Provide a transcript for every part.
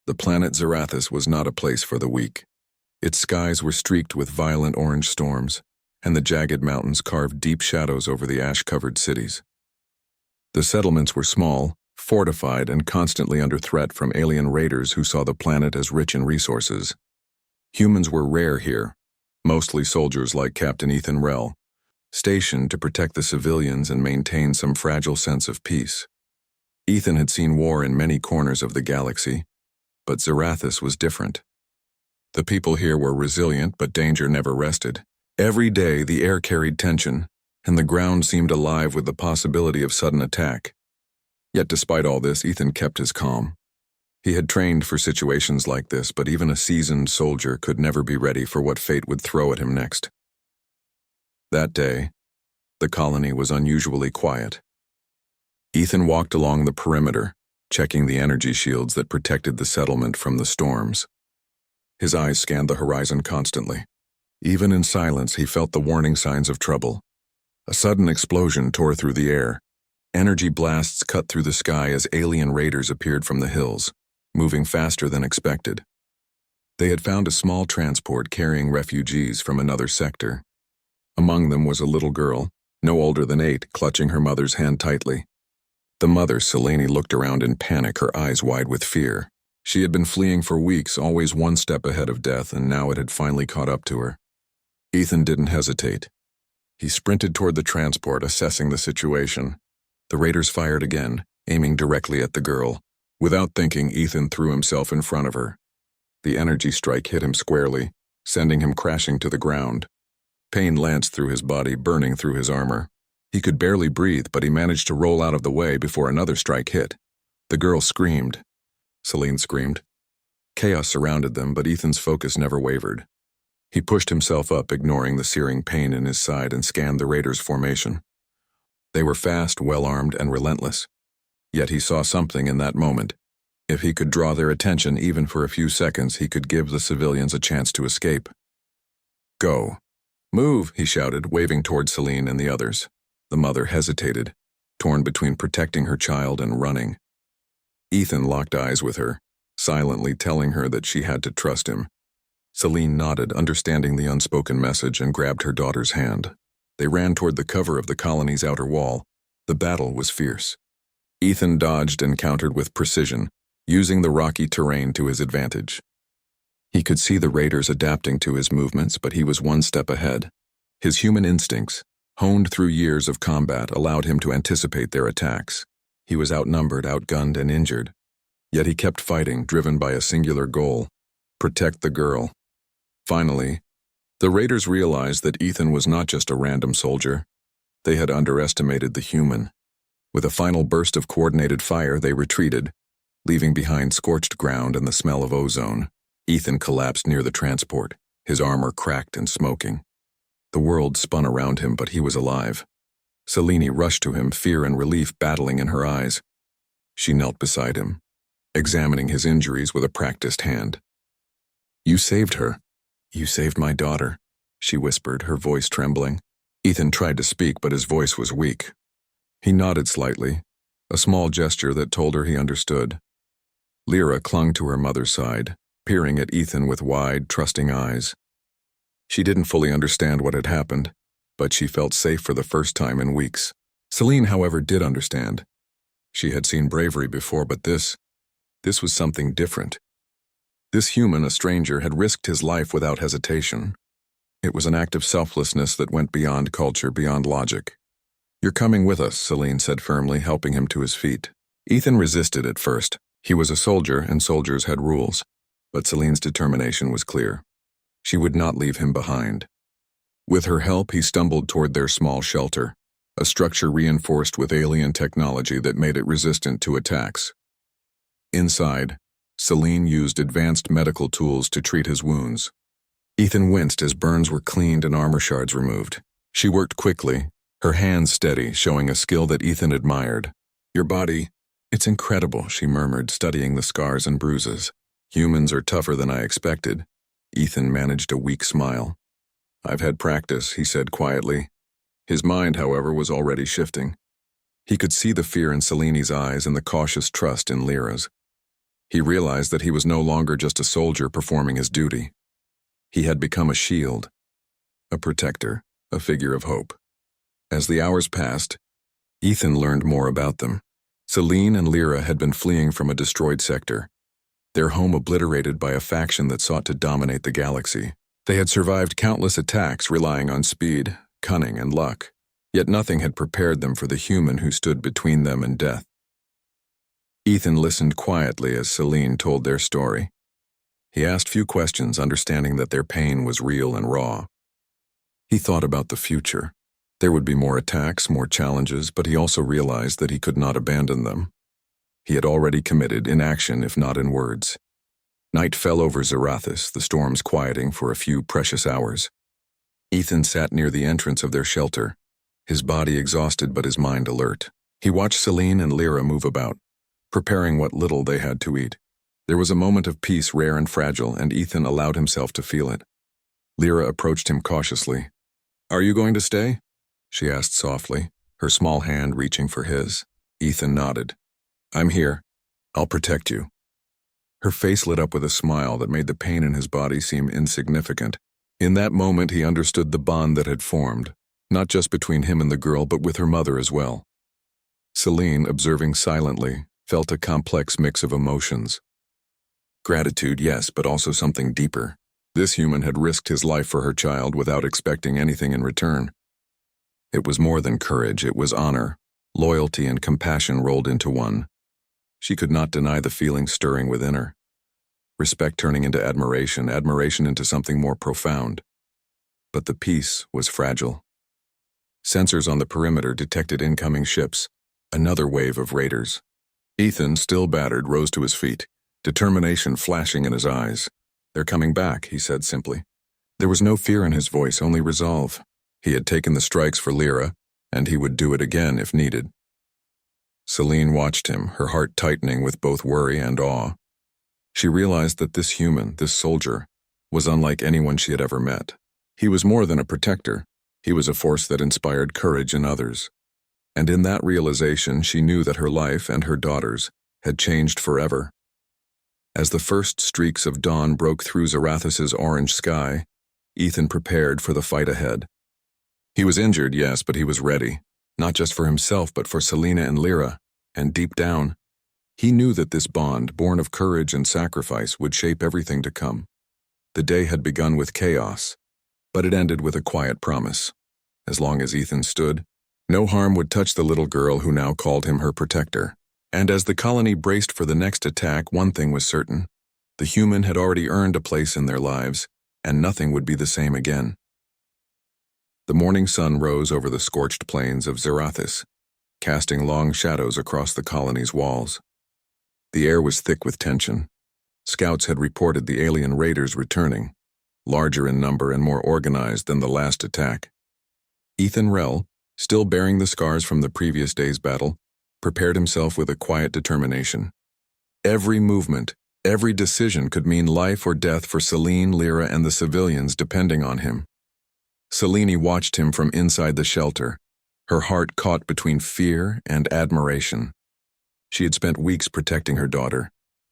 The planet Zarathus was not a place for the weak. Its skies were streaked with violent orange storms, and the jagged mountains carved deep shadows over the ash-covered cities. The settlements were small, fortified, and constantly under threat from alien raiders who saw the planet as rich in resources. Humans were rare here, mostly soldiers like Captain Ethan Rell, stationed to protect the civilians and maintain some fragile sense of peace. Ethan had seen war in many corners of the galaxy, but Zarathus was different. The people here were resilient, but danger never rested. Every day the air carried tension, and the ground seemed alive with the possibility of sudden attack. Yet despite all this, Ethan kept his calm. He had trained for situations like this, but even a seasoned soldier could never be ready for what fate would throw at him next. That day, the colony was unusually quiet. Ethan walked along the perimeter, checking the energy shields that protected the settlement from the storms. His eyes scanned the horizon constantly. Even in silence, he felt the warning signs of trouble. A sudden explosion tore through the air. Energy blasts cut through the sky as alien raiders appeared from the hills, moving faster than expected. They had found a small transport carrying refugees from another sector. Among them was a little girl, no older than 8, clutching her mother's hand tightly. The mother, Selene, looked around in panic, her eyes wide with fear. She had been fleeing for weeks, always one step ahead of death, and now it had finally caught up to her. Ethan didn't hesitate. He sprinted toward the transport, assessing the situation. The raiders fired again, aiming directly at the girl. Without thinking, Ethan threw himself in front of her. The energy strike hit him squarely, sending him crashing to the ground. Pain lanced through his body, burning through his armor. He could barely breathe, but he managed to roll out of the way before another strike hit. The girl screamed. Selene screamed. Chaos surrounded them, but Ethan's focus never wavered. He pushed himself up, ignoring the searing pain in his side, and scanned the raiders' formation. They were fast, well-armed, and relentless. Yet he saw something in that moment. If he could draw their attention even for a few seconds, he could give the civilians a chance to escape. "Go. Move," he shouted, waving toward Selene and the others. The mother hesitated, torn between protecting her child and running. Ethan locked eyes with her, silently telling her that she had to trust him. Selene nodded, understanding the unspoken message, and grabbed her daughter's hand. They ran toward the cover of the colony's outer wall. The battle was fierce. Ethan dodged and countered with precision, using the rocky terrain to his advantage. He could see the raiders adapting to his movements, but he was one step ahead. His human instincts, honed through years of combat, allowed him to anticipate their attacks. He was outnumbered, outgunned, and injured. Yet he kept fighting, driven by a singular goal: protect the girl. Finally, the raiders realized that Ethan was not just a random soldier. They had underestimated the human. With a final burst of coordinated fire, they retreated, leaving behind scorched ground and the smell of ozone. Ethan collapsed near the transport, his armor cracked and smoking. The world spun around him, but he was alive. Selene rushed to him, fear and relief battling in her eyes. She knelt beside him, examining his injuries with a practiced hand. "You saved her. You saved my daughter," she whispered, her voice trembling. Ethan tried to speak, but his voice was weak. He nodded slightly, a small gesture that told her he understood. Lyra clung to her mother's side, peering at Ethan with wide, trusting eyes. She didn't fully understand what had happened, but she felt safe for the first time in weeks. Selene, however, did understand. She had seen bravery before, but this was something different. This human, a stranger, had risked his life without hesitation. It was an act of selflessness that went beyond culture, beyond logic. "You're coming with us," Selene said firmly, helping him to his feet. Ethan resisted at first. He was a soldier, and soldiers had rules. But Selene's determination was clear. She would not leave him behind. With her help, he stumbled toward their small shelter, a structure reinforced with alien technology that made it resistant to attacks. Inside, Selene used advanced medical tools to treat his wounds. Ethan winced as burns were cleaned and armor shards removed. She worked quickly, her hands steady, showing a skill that Ethan admired. "Your body, it's incredible," she murmured, studying the scars and bruises. "Humans are tougher than I expected." Ethan managed a weak smile. "I've had practice," he said quietly. His mind, however, was already shifting. He could see the fear in Selene's eyes and the cautious trust in Lyra's. He realized that he was no longer just a soldier performing his duty. He had become a shield, a protector, a figure of hope. As the hours passed, Ethan learned more about them. Celine and Lyra had been fleeing from a destroyed sector, their home obliterated by a faction that sought to dominate the galaxy. They had survived countless attacks relying on speed, cunning, and luck, yet nothing had prepared them for the human who stood between them and death. Ethan listened quietly as Celine told their story. He asked few questions, understanding that their pain was real and raw. He thought about the future. There would be more attacks, more challenges, but he also realized that he could not abandon them. He had already committed, in action if not in words. Night fell over Zarathus, the storms quieting for a few precious hours. Ethan sat near the entrance of their shelter, his body exhausted but his mind alert. He watched Celine and Lyra move about, preparing what little they had to eat. There was a moment of peace, rare and fragile, and Ethan allowed himself to feel it. Lyra approached him cautiously. "Are you going to stay?" she asked softly, her small hand reaching for his. Ethan nodded. "I'm here. I'll protect you." Her face lit up with a smile that made the pain in his body seem insignificant. In that moment, he understood the bond that had formed, not just between him and the girl, but with her mother as well. Celine, observing silently, felt a complex mix of emotions. Gratitude, yes, but also something deeper. This human had risked his life for her child without expecting anything in return. It was more than courage, it was honor, loyalty and compassion rolled into one. She could not deny the feeling stirring within her. Respect turning into admiration, admiration into something more profound. But the peace was fragile. Sensors on the perimeter detected incoming ships, another wave of raiders. Ethan, still battered, rose to his feet, determination flashing in his eyes. "They're coming back," he said simply. There was no fear in his voice, only resolve. He had taken the strikes for Lyra, and he would do it again if needed. Celine watched him, her heart tightening with both worry and awe. She realized that this human, this soldier, was unlike anyone she had ever met. He was more than a protector. He was a force that inspired courage in others. And in that realization, she knew that her life and her daughter's had changed forever. As the first streaks of dawn broke through Zarathus's orange sky, Ethan prepared for the fight ahead. He was injured, yes, but he was ready, not just for himself, but for Selena and Lyra, and deep down, he knew that this bond, born of courage and sacrifice, would shape everything to come. The day had begun with chaos, but it ended with a quiet promise. As long as Ethan stood, no harm would touch the little girl who now called him her protector. And as the colony braced for the next attack, one thing was certain. The human had already earned a place in their lives, and nothing would be the same again. The morning sun rose over the scorched plains of Zarathus, casting long shadows across the colony's walls. The air was thick with tension. Scouts had reported the alien raiders returning, larger in number and more organized than the last attack. Ethan Rell, still bearing the scars from the previous day's battle, prepared himself with a quiet determination. Every movement, every decision could mean life or death for Celine, Lyra, and the civilians depending on him. Selene watched him from inside the shelter, her heart caught between fear and admiration. She had spent weeks protecting her daughter,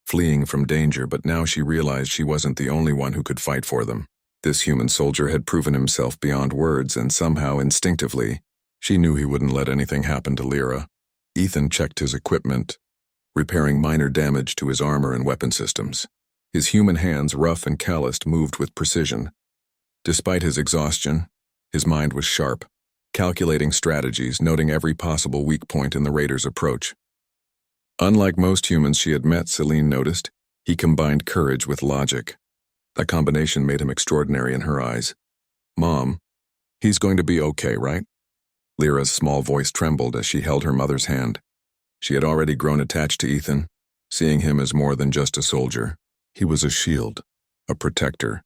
fleeing from danger, but now she realized she wasn't the only one who could fight for them. This human soldier had proven himself beyond words, and somehow, instinctively, she knew he wouldn't let anything happen to Lyra. Ethan checked his equipment, repairing minor damage to his armor and weapon systems. His human hands, rough and calloused, moved with precision. Despite his exhaustion, his mind was sharp, calculating strategies, noting every possible weak point in the raiders' approach. Unlike most humans she had met, Celine noticed, he combined courage with logic. That combination made him extraordinary in her eyes. "Mom, he's going to be okay, right?" Lyra's small voice trembled as she held her mother's hand. She had already grown attached to Ethan, seeing him as more than just a soldier. He was a shield, a protector,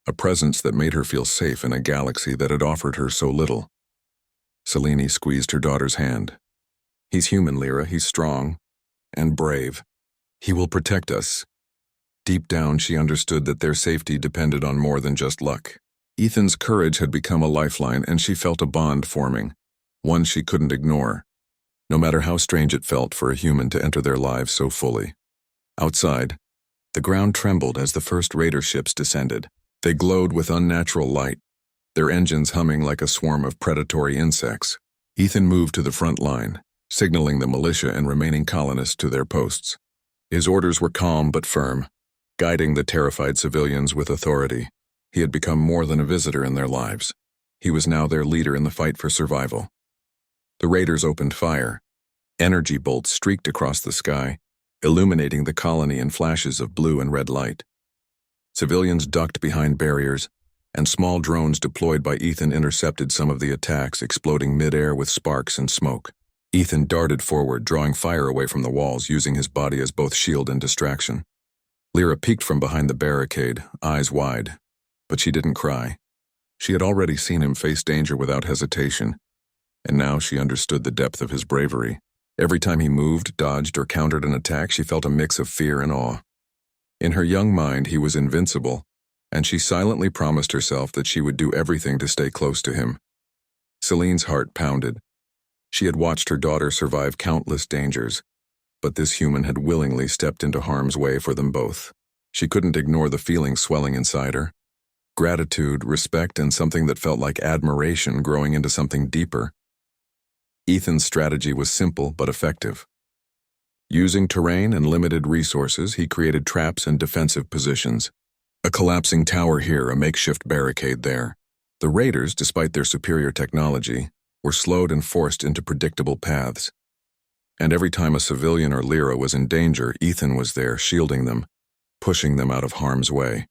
a presence that made her feel safe in a galaxy that had offered her so little. Selene squeezed her daughter's hand. "He's human, Lyra. He's strong and brave. He will protect us." Deep down, she understood that their safety depended on more than just luck. Ethan's courage had become a lifeline, and she felt a bond forming, one she couldn't ignore, no matter how strange it felt for a human to enter their lives so fully. Outside, the ground trembled as the first raider ships descended. They glowed with unnatural light, their engines humming like a swarm of predatory insects. Ethan moved to the front line, signaling the militia and remaining colonists to their posts. His orders were calm but firm, guiding the terrified civilians with authority. He had become more than a visitor in their lives. He was now their leader in the fight for survival. The raiders opened fire. Energy bolts streaked across the sky, illuminating the colony in flashes of blue and red light. Civilians ducked behind barriers, and small drones deployed by Ethan intercepted some of the attacks, exploding mid-air with sparks and smoke. Ethan darted forward, drawing fire away from the walls, using his body as both shield and distraction. Lyra peeked from behind the barricade, eyes wide, but she didn't cry. She had already seen him face danger without hesitation, and now she understood the depth of his bravery. Every time he moved, dodged, or countered an attack, she felt a mix of fear and awe. In her young mind, he was invincible, and she silently promised herself that she would do everything to stay close to him. Celine's heart pounded. She had watched her daughter survive countless dangers, but this human had willingly stepped into harm's way for them both. She couldn't ignore the feeling swelling inside her. Gratitude, respect, and something that felt like admiration growing into something deeper. Ethan's strategy was simple but effective. Using terrain and limited resources, he created traps and defensive positions. A collapsing tower here, a makeshift barricade there. The raiders, despite their superior technology, were slowed and forced into predictable paths. And every time a civilian or Lyra was in danger, Ethan was there, shielding them, pushing them out of harm's way.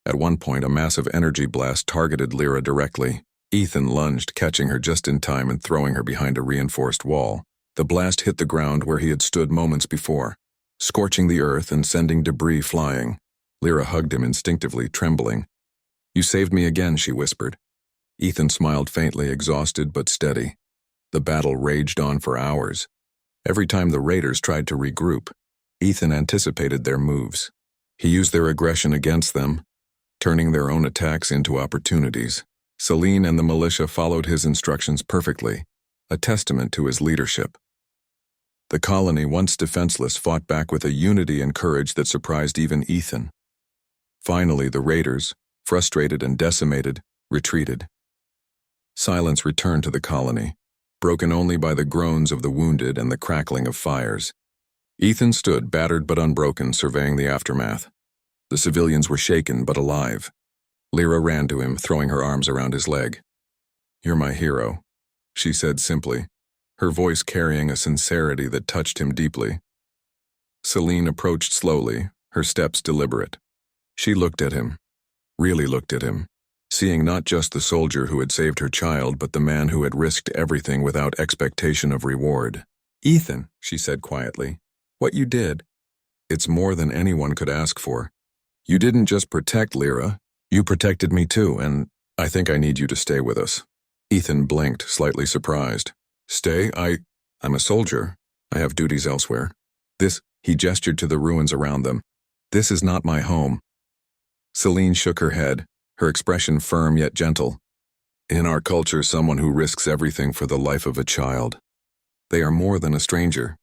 At one point, a massive energy blast targeted Lyra directly. Ethan lunged, catching her just in time and throwing her behind a reinforced wall. The blast hit the ground where he had stood moments before, scorching the earth and sending debris flying. Lyra hugged him instinctively, trembling. "You saved me again," she whispered. Ethan smiled faintly, exhausted but steady. The battle raged on for hours. Every time the raiders tried to regroup, Ethan anticipated their moves. He used their aggression against them, turning their own attacks into opportunities. Celine and the militia followed his instructions perfectly, a testament to his leadership. The colony, once defenseless, fought back with a unity and courage that surprised even Ethan. Finally, the raiders, frustrated and decimated, retreated. Silence returned to the colony, broken only by the groans of the wounded and the crackling of fires. Ethan stood, battered but unbroken, surveying the aftermath. The civilians were shaken but alive. Lyra ran to him, throwing her arms around his leg. "You're my hero," she said simply, her voice carrying a sincerity that touched him deeply. Celine approached slowly, her steps deliberate. She looked at him, really looked at him, seeing not just the soldier who had saved her child, but the man who had risked everything without expectation of reward. "Ethan," she said quietly, "what you did, it's more than anyone could ask for. You didn't just protect Lyra, you protected me too, and I think I need you to stay with us." Ethan blinked, slightly surprised. "Stay? I'm a soldier. I have duties elsewhere. He gestured to the ruins around them. "This is not my home." Celine shook her head, her expression firm yet gentle. "In our culture, someone who risks everything for the life of a child. They are more than a stranger.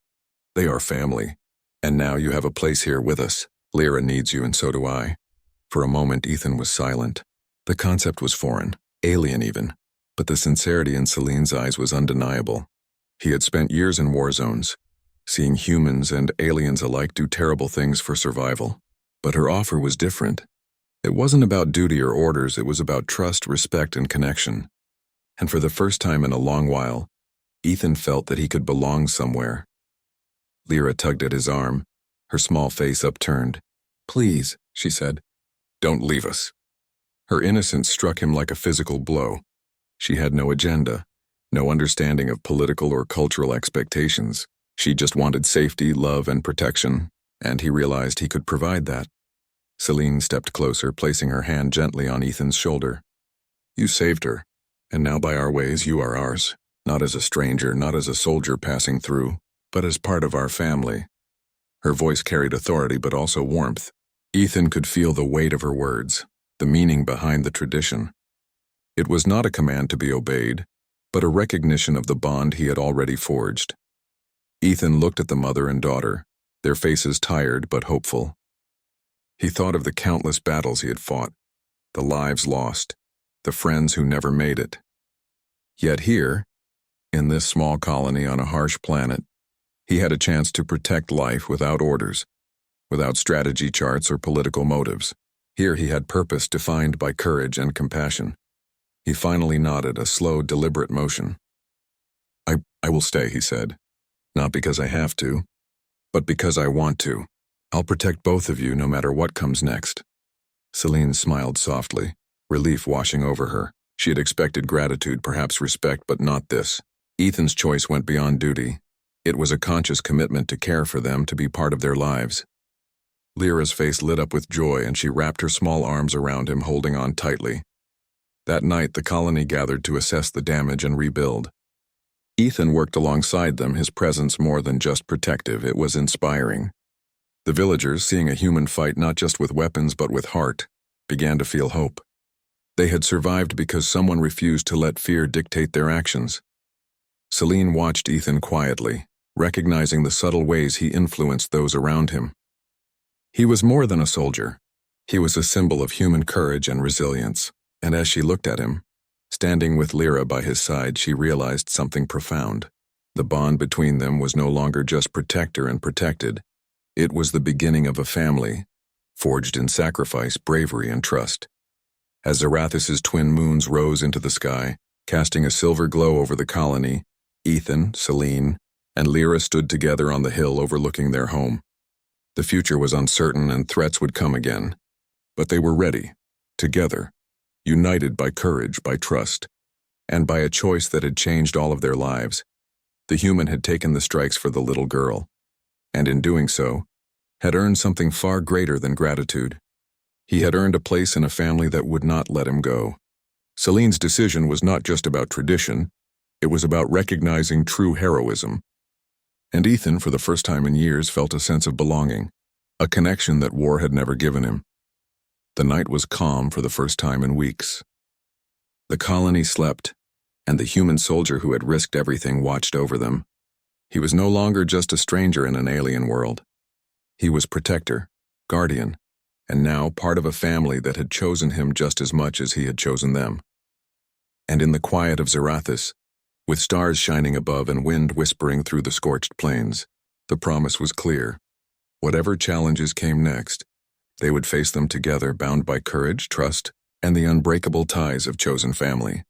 They are family. And now you have a place here with us. Lyra needs you, and so do I." For a moment, Ethan was silent. The concept was foreign, alien even, but the sincerity in Celine's eyes was undeniable. He had spent years in war zones, seeing humans and aliens alike do terrible things for survival. But her offer was different. It wasn't about duty or orders, it was about trust, respect, and connection. And for the first time in a long while, Ethan felt that he could belong somewhere. Lyra tugged at his arm, her small face upturned. "Please," she said, "don't leave us." Her innocence struck him like a physical blow. She had no agenda, no understanding of political or cultural expectations. She just wanted safety, love, and protection, and he realized he could provide that. Celine stepped closer, placing her hand gently on Ethan's shoulder. "You saved her, and now by our ways you are ours, not as a stranger, not as a soldier passing through, but as part of our family." Her voice carried authority but also warmth. Ethan could feel the weight of her words, the meaning behind the tradition. It was not a command to be obeyed, but a recognition of the bond he had already forged. Ethan looked at the mother and daughter, their faces tired but hopeful. He thought of the countless battles he had fought, the lives lost, the friends who never made it. Yet here, in this small colony on a harsh planet, he had a chance to protect life without orders, without strategy charts or political motives. Here he had purpose defined by courage and compassion. He finally nodded, a slow, deliberate motion. I will stay, he said. Not because I have to, but because I want to. I'll protect both of you no matter what comes next. Celine smiled softly, relief washing over her. She had expected gratitude, perhaps respect, but not this. Ethan's choice went beyond duty. It was a conscious commitment to care for them, to be part of their lives. Lyra's face lit up with joy, and she wrapped her small arms around him, holding on tightly. That night, the colony gathered to assess the damage and rebuild. Ethan worked alongside them, his presence more than just protective, it was inspiring. The villagers, seeing a human fight not just with weapons but with heart, began to feel hope. They had survived because someone refused to let fear dictate their actions. Celine watched Ethan quietly, recognizing the subtle ways he influenced those around him. He was more than a soldier. He was a symbol of human courage and resilience, and as she looked at him, standing with Lyra by his side, she realized something profound. The bond between them was no longer just protector and protected. It was the beginning of a family, forged in sacrifice, bravery, and trust. As Zarathus's twin moons rose into the sky, casting a silver glow over the colony, Ethan, Celine, and Lyra stood together on the hill overlooking their home. The future was uncertain and threats would come again, but they were ready, together, united by courage, by trust, and by a choice that had changed all of their lives. The human had taken the strikes for the little girl, and in doing so, had earned something far greater than gratitude. He had earned a place in a family that would not let him go. Celine's decision was not just about tradition, it was about recognizing true heroism. And Ethan, for the first time in years, felt a sense of belonging, a connection that war had never given him. The night was calm for the first time in weeks. The colony slept, and the human soldier who had risked everything watched over them. He was no longer just a stranger in an alien world. He was protector, guardian, and now part of a family that had chosen him just as much as he had chosen them. And in the quiet of Zarathus, with stars shining above and wind whispering through the scorched plains, the promise was clear. Whatever challenges came next, they would face them together, bound by courage, trust, and the unbreakable ties of chosen family.